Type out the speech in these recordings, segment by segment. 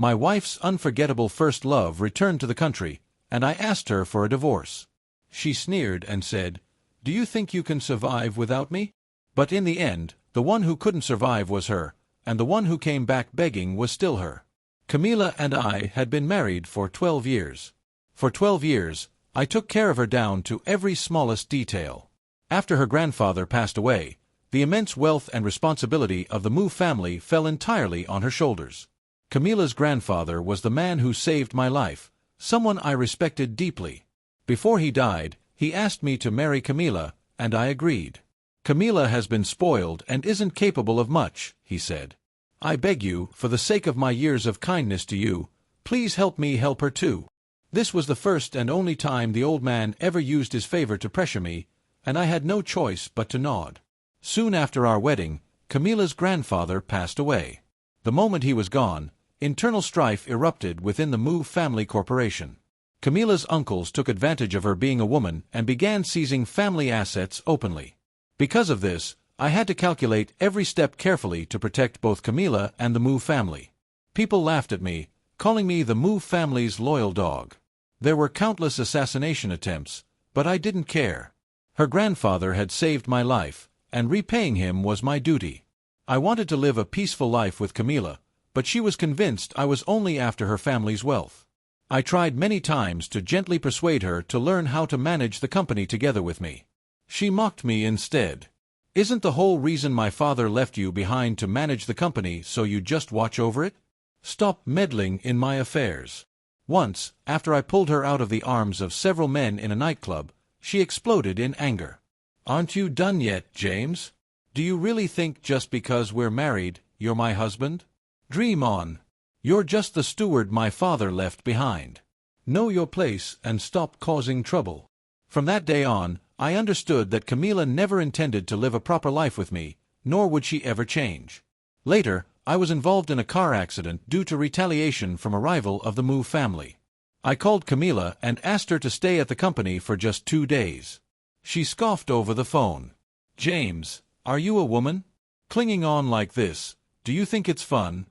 My wife's unforgettable first love returned to the country, and I asked her for a divorce. She sneered and said, "Do you think you can survive without me?" But in the end, the one who couldn't survive was her, and the one who came back begging was still her. Camila and I had been married for 12 years. For 12 years, I took care of her down to every smallest detail. After her grandfather passed away, the immense wealth and responsibility of the Mu family fell entirely on her shoulders. Camila's grandfather was the man who saved my life, someone I respected deeply. Before he died, he asked me to marry Camila, and I agreed. "Camila has been spoiled and isn't capable of much," he said. "I beg you, for the sake of my years of kindness to you, please help me help her too." This was the first and only time the old man ever used his favor to pressure me, and I had no choice but to nod. Soon after our wedding, Camila's grandfather passed away. The moment he was gone, internal strife erupted within the Mu family corporation. Camila's uncles took advantage of her being a woman and began seizing family assets openly. Because of this, I had to calculate every step carefully to protect both Camila and the Mu family. People laughed at me, calling me the Mu family's loyal dog. There were countless assassination attempts, but I didn't care. Her grandfather had saved my life, and repaying him was my duty. I wanted to live a peaceful life with Camila, but she was convinced I was only after her family's wealth. I tried many times to gently persuade her to learn how to manage the company together with me. She mocked me instead. "Isn't the whole reason my father left you behind to manage the company so you just watch over it? Stop meddling in my affairs." Once, after I pulled her out of the arms of several men in a nightclub, she exploded in anger. "Aren't you done yet, James? Do you really think just because we're married, you're my husband? Dream on. You're just the steward my father left behind. Know your place and stop causing trouble." From that day on, I understood that Camila never intended to live a proper life with me, nor would she ever change. Later, I was involved in a car accident due to retaliation from a rival of the Mu family. I called Camila and asked her to stay at the company for just 2 days. She scoffed over the phone. "James, are you a woman? Clinging on like this, do you think it's fun?"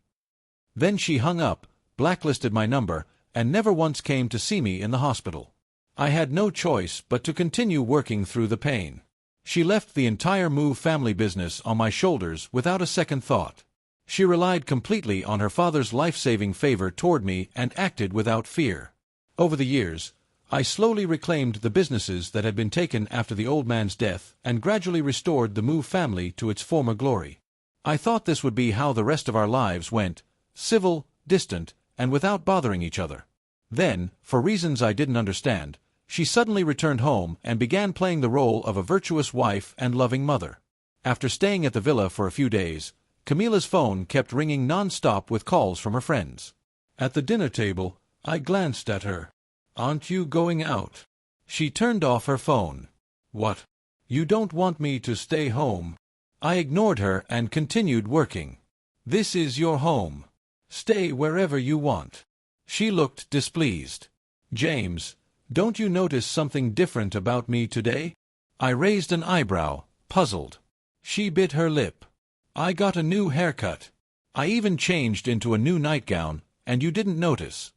Then she hung up, blacklisted my number, and never once came to see me in the hospital. I had no choice but to continue working through the pain. She left the entire Mu family business on my shoulders without a second thought. She relied completely on her father's life-saving favor toward me and acted without fear. Over the years, I slowly reclaimed the businesses that had been taken after the old man's death and gradually restored the Mu family to its former glory. I thought this would be how the rest of our lives went, civil, distant, and without bothering each other. Then, for reasons I didn't understand, she suddenly returned home and began playing the role of a virtuous wife and loving mother. After staying at the villa for a few days, Camila's phone kept ringing non-stop with calls from her friends. At the dinner table, I glanced at her. "Aren't you going out?" She turned off her phone. "What? You don't want me to stay home?" I ignored her and continued working. "This is your home. Stay wherever you want." She looked displeased. "James, don't you notice something different about me today?" I raised an eyebrow, puzzled. She bit her lip. "I got a new haircut. I even changed into a new nightgown, and you didn't notice."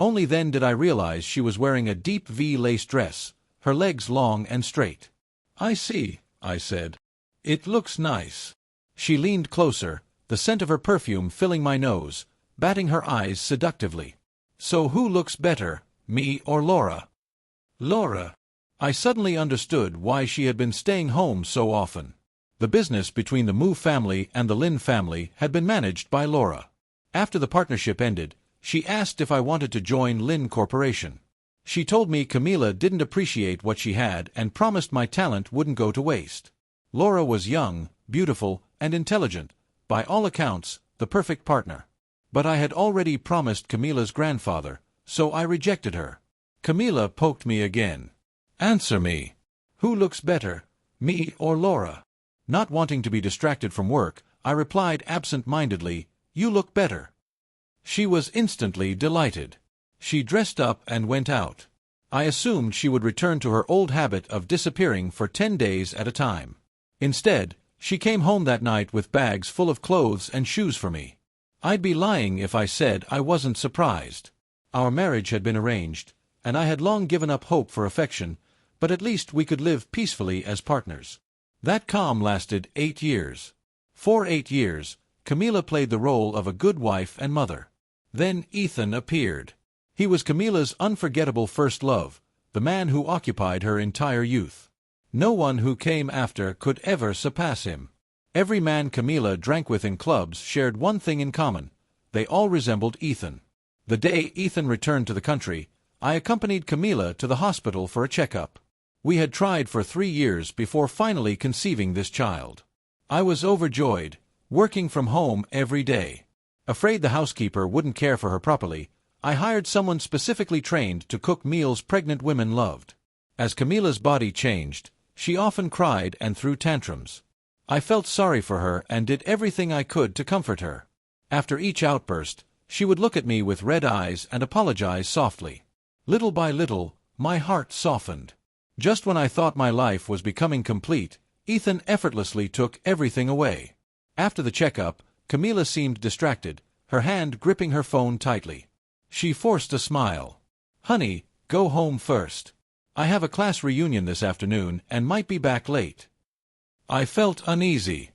Only then did I realize she was wearing a deep V-lace dress, her legs long and straight. "I see," I said. "It looks nice." She leaned closer, the scent of her perfume filling my nose, batting her eyes seductively. "So who looks better, me or Laura?" "Laura." I suddenly understood why she had been staying home so often. The business between the Mu family and the Lin family had been managed by Laura. After the partnership ended, she asked if I wanted to join Lin Corporation. She told me Camila didn't appreciate what she had and promised my talent wouldn't go to waste. Laura was young, beautiful, and intelligent, by all accounts, the perfect partner. But I had already promised Camila's grandfather, so I rejected her. Camila poked me again. "Answer me. Who looks better, me or Laura?" Not wanting to be distracted from work, I replied absent-mindedly, "You look better." She was instantly delighted. She dressed up and went out. I assumed she would return to her old habit of disappearing for 10 days at a time. Instead, she came home that night with bags full of clothes and shoes for me. I'd be lying if I said I wasn't surprised. Our marriage had been arranged, and I had long given up hope for affection, but at least we could live peacefully as partners. That calm lasted 8 years. For 8 years, Camila played the role of a good wife and mother. Then Ethan appeared. He was Camila's unforgettable first love, the man who occupied her entire youth. No one who came after could ever surpass him. Every man Camila drank with in clubs shared one thing in common: they all resembled Ethan. The day Ethan returned to the country, I accompanied Camila to the hospital for a checkup. We had tried for 3 years before finally conceiving this child. I was overjoyed, working from home every day. Afraid the housekeeper wouldn't care for her properly, I hired someone specifically trained to cook meals pregnant women loved. As Camila's body changed, she often cried and threw tantrums. I felt sorry for her and did everything I could to comfort her. After each outburst, she would look at me with red eyes and apologize softly. Little by little, my heart softened. Just when I thought my life was becoming complete, Ethan effortlessly took everything away. After the checkup, Camila seemed distracted, her hand gripping her phone tightly. She forced a smile. "Honey, go home first. I have a class reunion this afternoon and might be back late." I felt uneasy.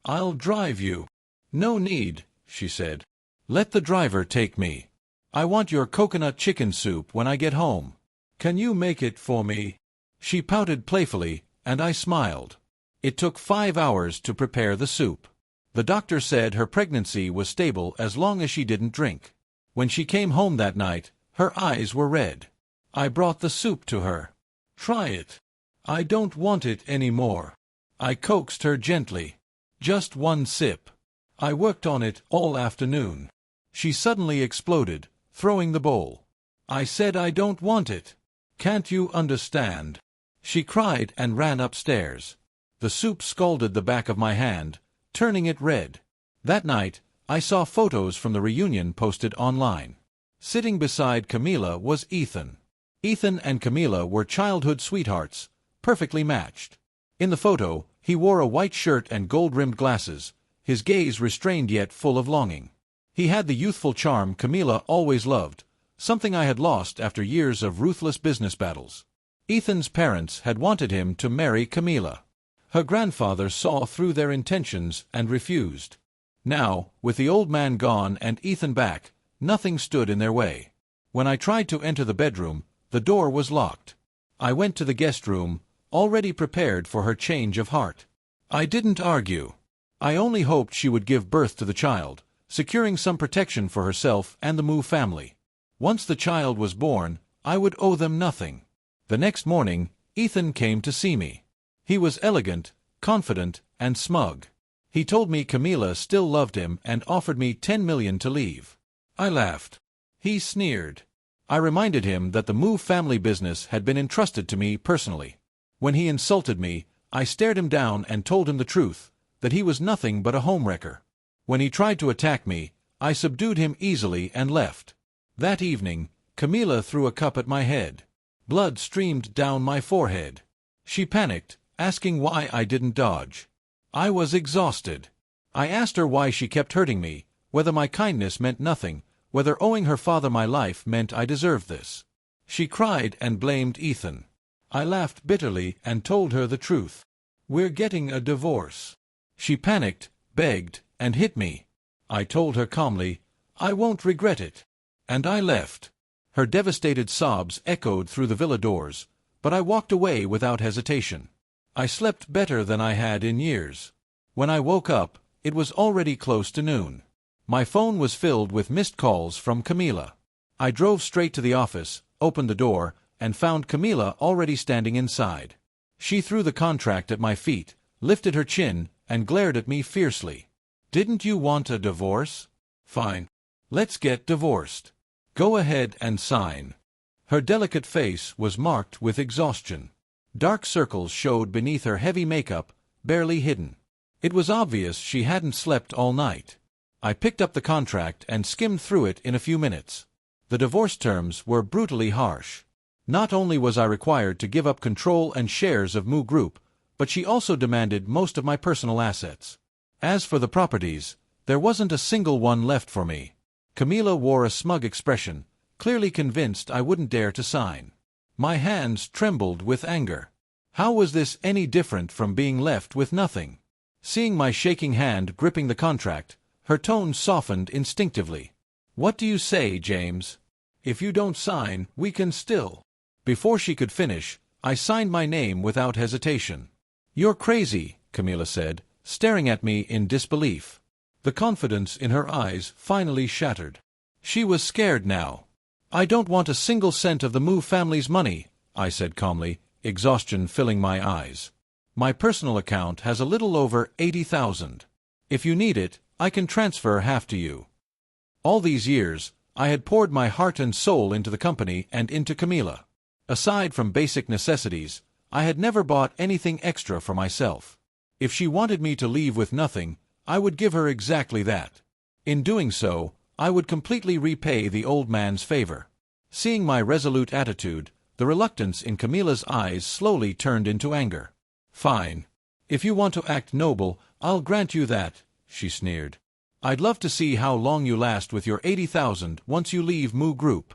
"I'll drive you." "No need," she said. "Let the driver take me. I want your coconut chicken soup when I get home. Can you make it for me?" She pouted playfully, and I smiled. It took 5 hours to prepare the soup. The doctor said her pregnancy was stable as long as she didn't drink. When she came home that night, her eyes were red. I brought the soup to her. "Try it." "I don't want it anymore." I coaxed her gently. "Just one sip." I worked on it all afternoon. She suddenly exploded, throwing the bowl. I said I don't want it. "Can't you understand?" She cried and ran upstairs. The soup scalded the back of my hand, turning it red. That night, I saw photos from the reunion posted online. Sitting beside Camila was Ethan. Ethan and Camila were childhood sweethearts, perfectly matched. In the photo, he wore a white shirt and gold-rimmed glasses, his gaze restrained yet full of longing. He had the youthful charm Camila always loved, something I had lost after years of ruthless business battles. Ethan's parents had wanted him to marry Camila. Her grandfather saw through their intentions and refused. Now, with the old man gone and Ethan back, nothing stood in their way. When I tried to enter the bedroom, the door was locked. I went to the guest room, already prepared for her change of heart. I didn't argue. I only hoped she would give birth to the child, securing some protection for herself and the Moo family. Once the child was born, I would owe them nothing. The next morning, Ethan came to see me. He was elegant, confident, and smug. He told me Camila still loved him and offered me 10 million to leave. I laughed. He sneered. I reminded him that the Moo family business had been entrusted to me personally. When he insulted me, I stared him down and told him the truth, that he was nothing but a homewrecker. When he tried to attack me, I subdued him easily and left. That evening, Camila threw a cup at my head. Blood streamed down my forehead. She panicked, asking why I didn't dodge. I was exhausted. I asked her why she kept hurting me, whether my kindness meant nothing, whether owing her father my life meant I deserved this. She cried and blamed Ethan. I laughed bitterly and told her the truth. "We're getting a divorce." She panicked, begged, and hit me. I told her calmly, "I won't regret it." And I left. Her devastated sobs echoed through the villa doors, but I walked away without hesitation. I slept better than I had in years. When I woke up, it was already close to noon. My phone was filled with missed calls from Camila. I drove straight to the office, opened the door, and found Camila already standing inside. She threw the contract at my feet, lifted her chin, and glared at me fiercely. "Didn't you want a divorce? Fine. Let's get divorced. Go ahead and sign." Her delicate face was marked with exhaustion. Dark circles showed beneath her heavy makeup, barely hidden. It was obvious she hadn't slept all night. I picked up the contract and skimmed through it in a few minutes. The divorce terms were brutally harsh. Not only was I required to give up control and shares of Moo Group, but she also demanded most of my personal assets. As for the properties, There wasn't a single one left for me. Camila wore a smug expression, clearly convinced I wouldn't dare to sign. My hands trembled with anger. How was this any different from being left with nothing? Seeing my shaking hand gripping the contract, her tone softened instinctively. "What do you say, James? If you don't sign, we can still—" Before she could finish, I signed my name without hesitation. "You're crazy," Camila said, staring at me in disbelief. The confidence in her eyes finally shattered. She was scared now. "I don't want a single cent of the Moo family's money," I said calmly, exhaustion filling my eyes. "My personal account has a little over 80,000. If you need it, I can transfer half to you." All these years, I had poured my heart and soul into the company and into Camila. Aside from basic necessities, I had never bought anything extra for myself. If she wanted me to leave with nothing, I would give her exactly that. In doing so, I would completely repay the old man's favor. Seeing my resolute attitude, the reluctance in Camila's eyes slowly turned into anger. "Fine. If you want to act noble, I'll grant you that," she sneered. "I'd love to see how long you last with your 80,000 once you leave Moo Group."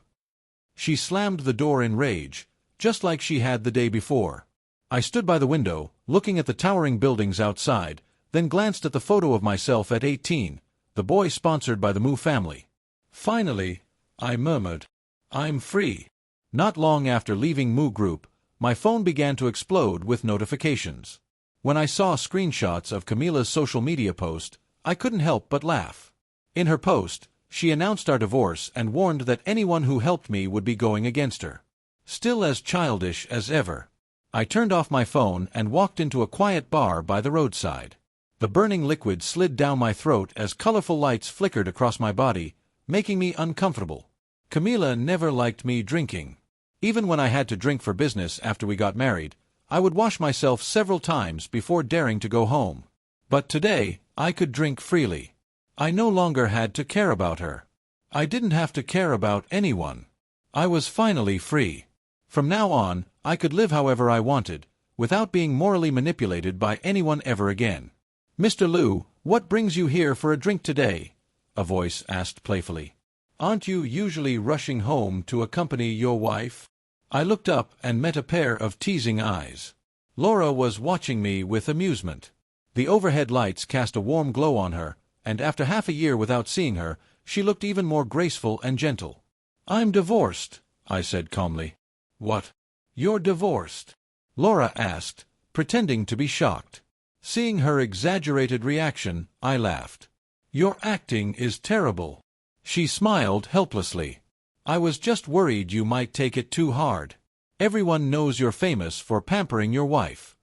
She slammed the door in rage, just like she had the day before. I stood by the window, looking at the towering buildings outside, then glanced at the photo of myself at 18, the boy sponsored by the Moo family. "Finally," I murmured, "I'm free." Not long after leaving Moo Group, my phone began to explode with notifications. When I saw screenshots of Camila's social media post, I couldn't help but laugh. In her post, she announced our divorce and warned that anyone who helped me would be going against her. Still as childish as ever, I turned off my phone and walked into a quiet bar by the roadside. The burning liquid slid down my throat as colorful lights flickered across my body, making me uncomfortable. Camila never liked me drinking. Even when I had to drink for business after we got married, I would wash myself several times before daring to go home. But today, I could drink freely. I no longer had to care about her. I didn't have to care about anyone. I was finally free. From now on, I could live however I wanted, without being morally manipulated by anyone ever again. "Mr. Liu, what brings you here for a drink today?" a voice asked playfully. "Aren't you usually rushing home to accompany your wife?" I looked up and met a pair of teasing eyes. Laura was watching me with amusement. The overhead lights cast a warm glow on her, and after half a year without seeing her, she looked even more graceful and gentle. "I'm divorced," I said calmly. "What? You're divorced?" Laura asked, pretending to be shocked. Seeing her exaggerated reaction, I laughed. "Your acting is terrible." She smiled helplessly. "I was just worried you might take it too hard. Everyone knows you're famous for pampering your wife."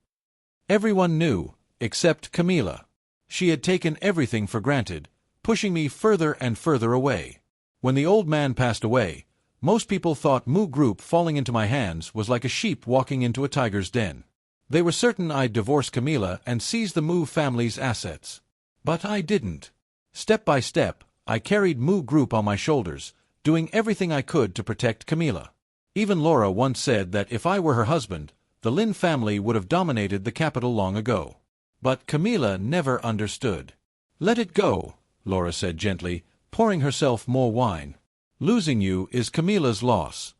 Everyone knew, except Camila. She had taken everything for granted, pushing me further and further away. When the old man passed away, most people thought Moo Group falling into my hands was like a sheep walking into a tiger's den. They were certain I'd divorce Camila and seize the Moo family's assets. But I didn't. Step by step, I carried Moo Group on my shoulders, doing everything I could to protect Camila. Even Laura once said that if I were her husband, the Lin family would have dominated the capital long ago. But Camila never understood. "Let it go," Laura said gently, pouring herself more wine. "Losing you is Camila's loss."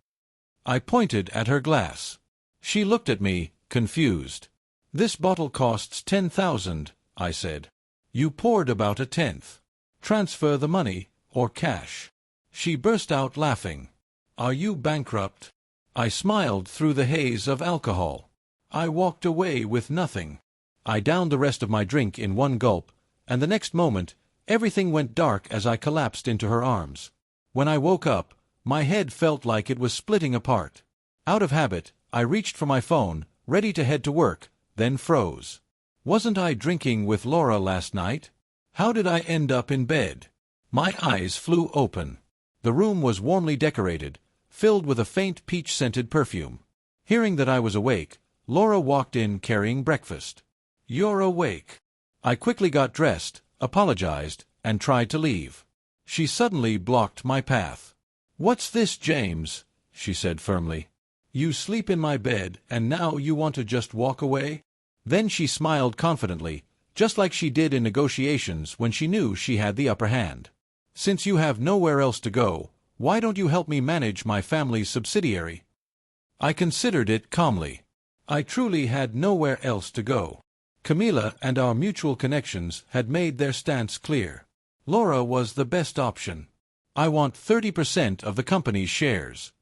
I pointed at her glass. She looked at me, confused. "This bottle costs 10,000, I said. "You poured about a tenth. Transfer the money, or cash." She burst out laughing. "Are you bankrupt?" I smiled through the haze of alcohol. I walked away with nothing. I downed the rest of my drink in one gulp, and the next moment, everything went dark as I collapsed into her arms. When I woke up, my head felt like it was splitting apart. Out of habit, I reached for my phone, ready to head to work, then froze. Wasn't I drinking with Laura last night? How did I end up in bed? My eyes flew open. The room was warmly decorated, filled with a faint peach-scented perfume. Hearing that I was awake, Laura walked in carrying breakfast. "You're awake." I quickly got dressed, apologized, and tried to leave. She suddenly blocked my path. "What's this, James?" she said firmly. "You sleep in my bed, and now you want to just walk away?" Then she smiled confidently, just like she did in negotiations when she knew she had the upper hand. Since you have nowhere else to go, why don't you help me manage my family's subsidiary? I considered it calmly. I truly had nowhere else to go. Camila and our mutual connections had made their stance clear. Laura was the best option. I want 30% of the company's shares.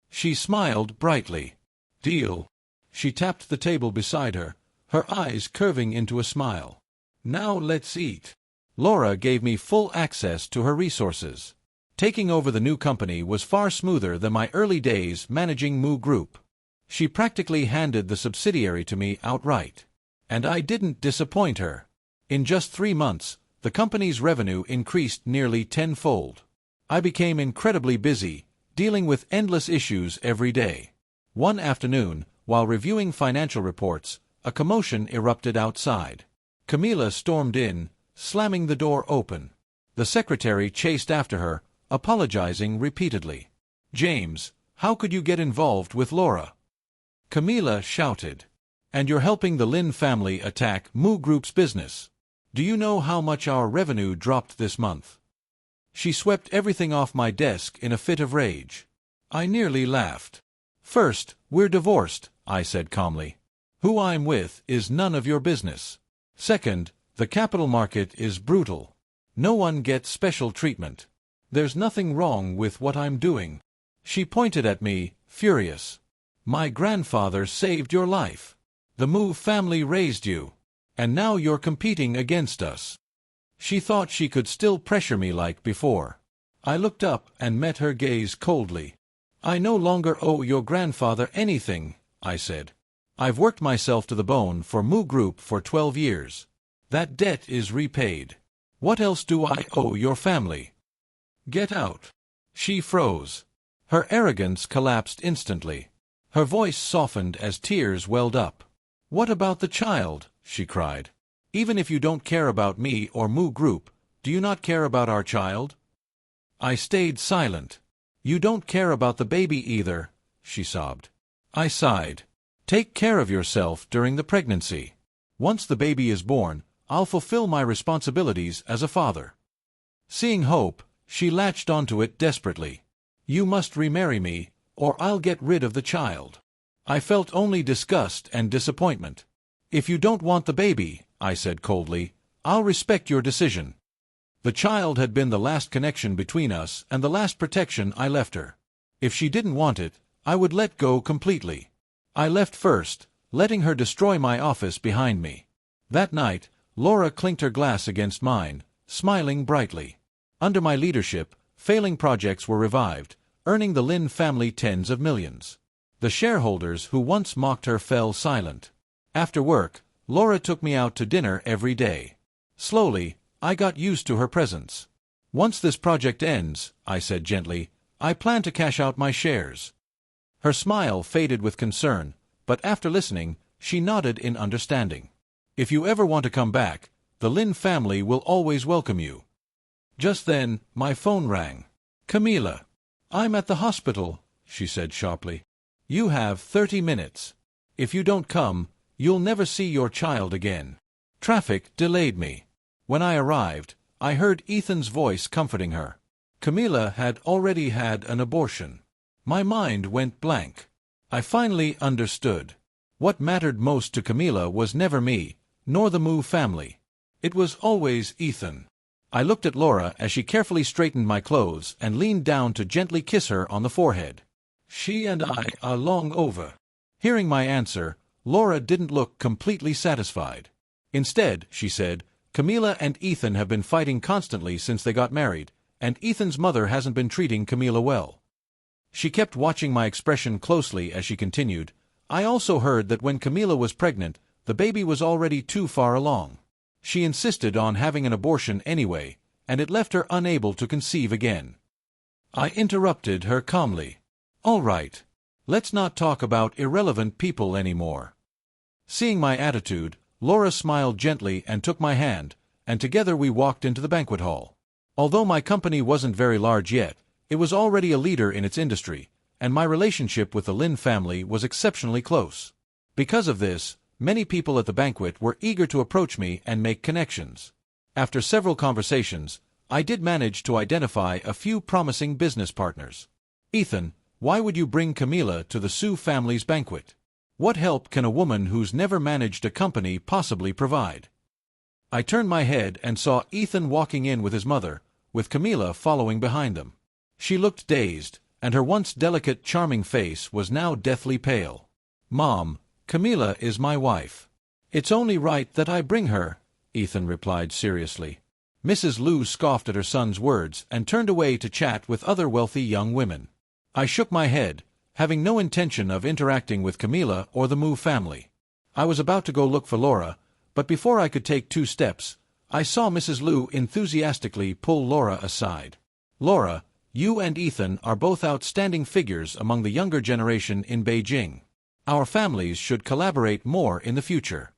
She smiled brightly. Deal. She tapped the table beside her, her eyes curving into a smile. Now let's eat. Laura gave me full access to her resources. Taking over the new company was far smoother than my early days managing Moo Group. She practically handed the subsidiary to me outright. And I didn't disappoint her. In just 3 months, the company's revenue increased nearly tenfold. I became incredibly busy, dealing with endless issues every day. One afternoon, while reviewing financial reports, a commotion erupted outside. Camila stormed in, slamming the door open. The secretary chased after her, apologizing repeatedly. James, how could you get involved with Laura? Camila shouted. And you're helping the Lin family attack Moo Group's business. Do you know how much our revenue dropped this month? She swept everything off my desk in a fit of rage. I nearly laughed. First, we're divorced, I said calmly. Who I'm with is none of your business. Second, the capital market is brutal. No one gets special treatment. There's nothing wrong with what I'm doing. She pointed at me, furious. My grandfather saved your life. The Moo family raised you. And now you're competing against us. She thought she could still pressure me like before. I looked up and met her gaze coldly. I no longer owe your grandfather anything, I said. I've worked myself to the bone for Moo Group for 12 years. That debt is repaid. What else do I owe your family? Get out. She froze. Her arrogance collapsed instantly. Her voice softened as tears welled up. What about the child? She cried. Even if you don't care about me or Moo Group, do you not care about our child? I stayed silent. You don't care about the baby either, she sobbed. I sighed. Take care of yourself during the pregnancy. Once the baby is born, I'll fulfill my responsibilities as a father. Seeing hope, she latched onto it desperately. You must remarry me, or I'll get rid of the child. I felt only disgust and disappointment. If you don't want the baby, I said coldly, I'll respect your decision. The child had been the last connection between us and the last protection I left her. If she didn't want it, I would let go completely. I left first, letting her destroy my office behind me. That night, Laura clinked her glass against mine, smiling brightly. Under my leadership, failing projects were revived, earning the Lin family tens of millions. The shareholders who once mocked her fell silent. After work, Laura took me out to dinner every day. Slowly, I got used to her presence. Once this project ends, I said gently, I plan to cash out my shares. Her smile faded with concern, but after listening, she nodded in understanding. If you ever want to come back, the Lin family will always welcome you. Just then, my phone rang. Camila. I'm at the hospital, she said sharply. You have 30 minutes. If you don't come, you'll never see your child again. Traffic delayed me. When I arrived, I heard Ethan's voice comforting her. Camila had already had an abortion. My mind went blank. I finally understood. What mattered most to Camila was never me, nor the Moo family. It was always Ethan. I looked at Laura as she carefully straightened my clothes and leaned down to gently kiss her on the forehead. She and I are long over. Hearing my answer, Laura didn't look completely satisfied. Instead, she said, Camila and Ethan have been fighting constantly since they got married, and Ethan's mother hasn't been treating Camila well. She kept watching my expression closely as she continued, I also heard that when Camila was pregnant, the baby was already too far along. She insisted on having an abortion anyway, and it left her unable to conceive again. I interrupted her calmly. All right. Let's not talk about irrelevant people anymore. Seeing my attitude, Laura smiled gently and took my hand, and together we walked into the banquet hall. Although my company wasn't very large yet, it was already a leader in its industry, and my relationship with the Lin family was exceptionally close. Because of this, many people at the banquet were eager to approach me and make connections. After several conversations, I did manage to identify a few promising business partners. Ethan, why would you bring Camila to the Sue family's banquet? What help can a woman who's never managed a company possibly provide? I turned my head and saw Ethan walking in with his mother, with Camila following behind them. She looked dazed, and her once delicate, charming face was now deathly pale. "Mom, Camila is my wife. It's only right that I bring her," Ethan replied seriously. Mrs. Lu scoffed at her son's words and turned away to chat with other wealthy young women. I shook my head, having no intention of interacting with Camila or the Mu family. I was about to go look for Laura, but before I could take 2 steps, I saw Mrs. Lu enthusiastically pull Laura aside. "Laura, you and Ethan are both outstanding figures among the younger generation in Beijing. Our families should collaborate more in the future."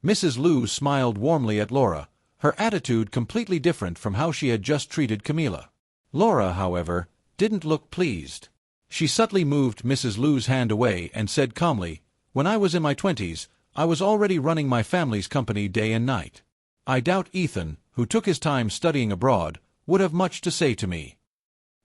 Mrs. Lu smiled warmly at Laura, her attitude completely different from how she had just treated Camila. Laura, however, didn't look pleased. She subtly moved Mrs. Lu's hand away and said calmly, "When I was in my 20s, I was already running my family's company day and night. I doubt Ethan, who took his time studying abroad, would have much to say to me."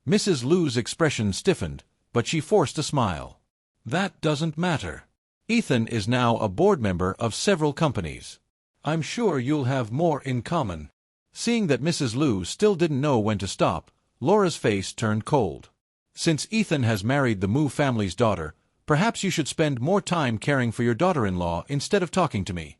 Mrs. Lu's expression stiffened, but she forced a smile. "That doesn't matter. Ethan is now a board member of several companies. I'm sure you'll have more in common." Seeing that Mrs. Lu still didn't know when to stop, Laura's face turned cold. "Since Ethan has married the Mu family's daughter, perhaps you should spend more time caring for your daughter-in-law instead of talking to me."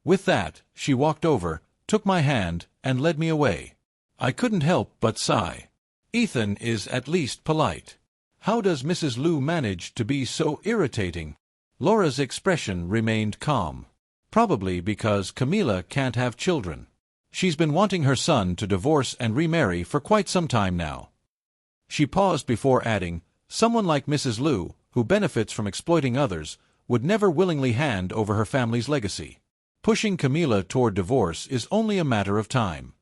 With that, she walked over, took my hand, and led me away. I couldn't help but sigh. Ethan is at least polite. How does Mrs. Lu manage to be so irritating? Laura's expression remained calm. Probably because Camila can't have children. She's been wanting her son to divorce and remarry for quite some time now. She paused before adding, "Someone like Mrs. Lu, who benefits from exploiting others, would never willingly hand over her family's legacy. Pushing Camila toward divorce is only a matter of time."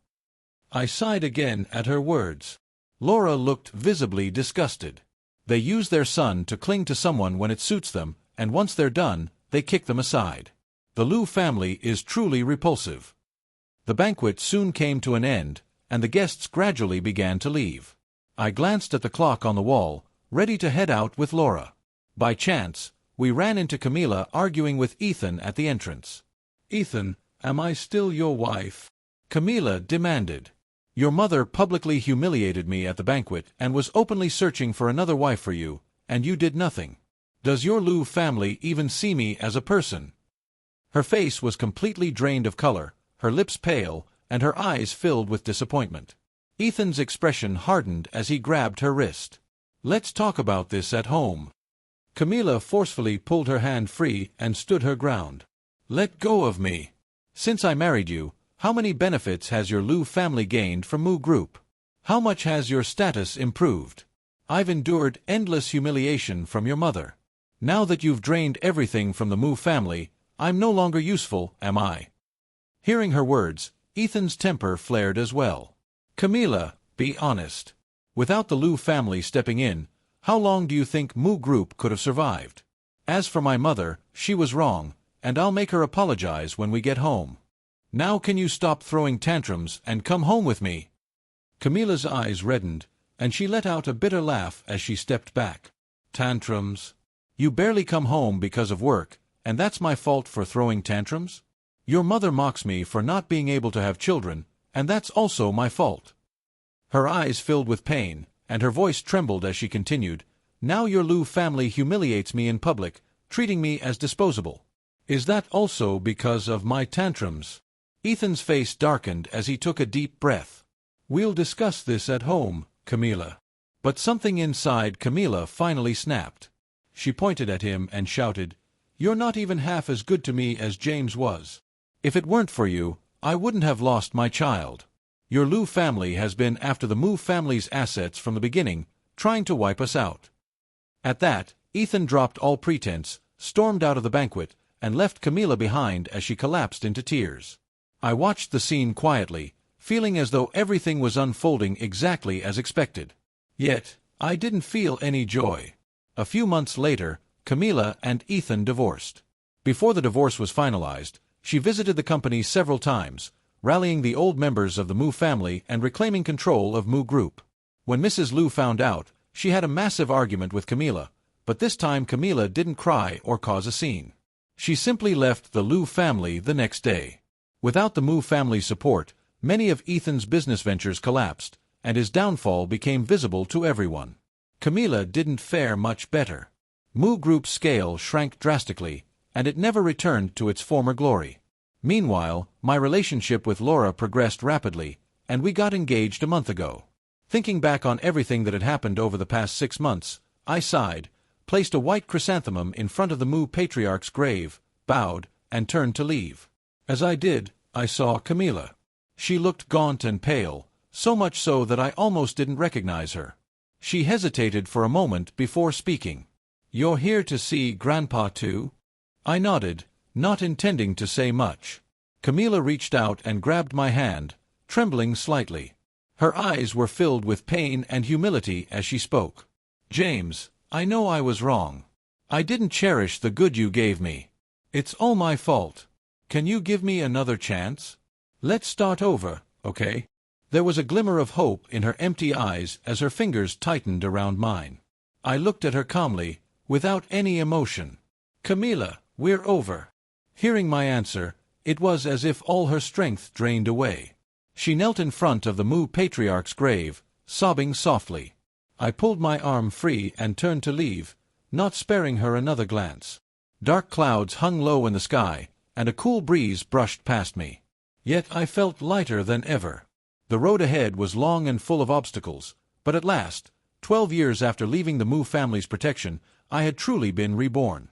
I sighed again at her words. Laura looked visibly disgusted. They use their son to cling to someone when it suits them, and once they're done, they kick them aside. The Lu family is truly repulsive. The banquet soon came to an end, and the guests gradually began to leave. I glanced at the clock on the wall, ready to head out with Laura. By chance, we ran into Camila arguing with Ethan at the entrance. "Ethan, am I still your wife?" Camila demanded. "Your mother publicly humiliated me at the banquet and was openly searching for another wife for you, and you did nothing. Does your Lu family even see me as a person?" Her face was completely drained of color, her lips pale, and her eyes filled with disappointment. Ethan's expression hardened as he grabbed her wrist. "Let's talk about this at home." Camila forcefully pulled her hand free and stood her ground. "Let go of me. Since I married you, how many benefits has your Lu family gained from Mu Group? How much has your status improved? I've endured endless humiliation from your mother. Now that you've drained everything from the Mu family, I'm no longer useful, am I?" Hearing her words, Ethan's temper flared as well. "Camila, be honest. Without the Lu family stepping in, how long do you think Mu Group could have survived? As for my mother, she was wrong, and I'll make her apologize when we get home. Now can you stop throwing tantrums and come home with me?" Camila's eyes reddened, and she let out a bitter laugh as she stepped back. "Tantrums? You barely come home because of work, and that's my fault for throwing tantrums? Your mother mocks me for not being able to have children, and that's also my fault." Her eyes filled with pain, and her voice trembled as she continued, "Now your Lu family humiliates me in public, treating me as disposable. Is that also because of my tantrums?" Ethan's face darkened as he took a deep breath. "We'll discuss this at home, Camila." But something inside Camila finally snapped. She pointed at him and shouted, "You're not even half as good to me as James was. If it weren't for you, I wouldn't have lost my child. Your Lu family has been after the Mu family's assets from the beginning, trying to wipe us out." At that, Ethan dropped all pretense, stormed out of the banquet, and left Camila behind as she collapsed into tears. I watched the scene quietly, feeling as though everything was unfolding exactly as expected. Yet, I didn't feel any joy. A few months later, Camila and Ethan divorced. Before the divorce was finalized, she visited the company several times, rallying the old members of the Mu family and reclaiming control of Mu Group. When Mrs. Liu found out, she had a massive argument with Camila, but this time Camila didn't cry or cause a scene. She simply left the Liu family the next day. Without the Mu family's support, many of Ethan's business ventures collapsed, and his downfall became visible to everyone. Camila didn't fare much better. Mu Group's scale shrank drastically, and it never returned to its former glory. Meanwhile, my relationship with Laura progressed rapidly, and we got engaged a month ago. Thinking back on everything that had happened over the past 6 months, I sighed, placed a white chrysanthemum in front of the Mu patriarch's grave, bowed, and turned to leave. As I did, I saw Camila. She looked gaunt and pale, so much so that I almost didn't recognize her. She hesitated for a moment before speaking. "You're here to see Grandpa too?" I nodded, not intending to say much. Camila reached out and grabbed my hand, trembling slightly. Her eyes were filled with pain and humility as she spoke. "James, I know I was wrong. I didn't cherish the good you gave me. It's all my fault. Can you give me another chance? Let's start over, okay?" There was a glimmer of hope in her empty eyes as her fingers tightened around mine. I looked at her calmly, without any emotion. "Camila, we're over." Hearing my answer, it was as if all her strength drained away. She knelt in front of the Mu patriarch's grave, sobbing softly. I pulled my arm free and turned to leave, not sparing her another glance. Dark clouds hung low in the sky, and a cool breeze brushed past me. Yet I felt lighter than ever. The road ahead was long and full of obstacles, but at last, 12 years after leaving the Mu family's protection, I had truly been reborn.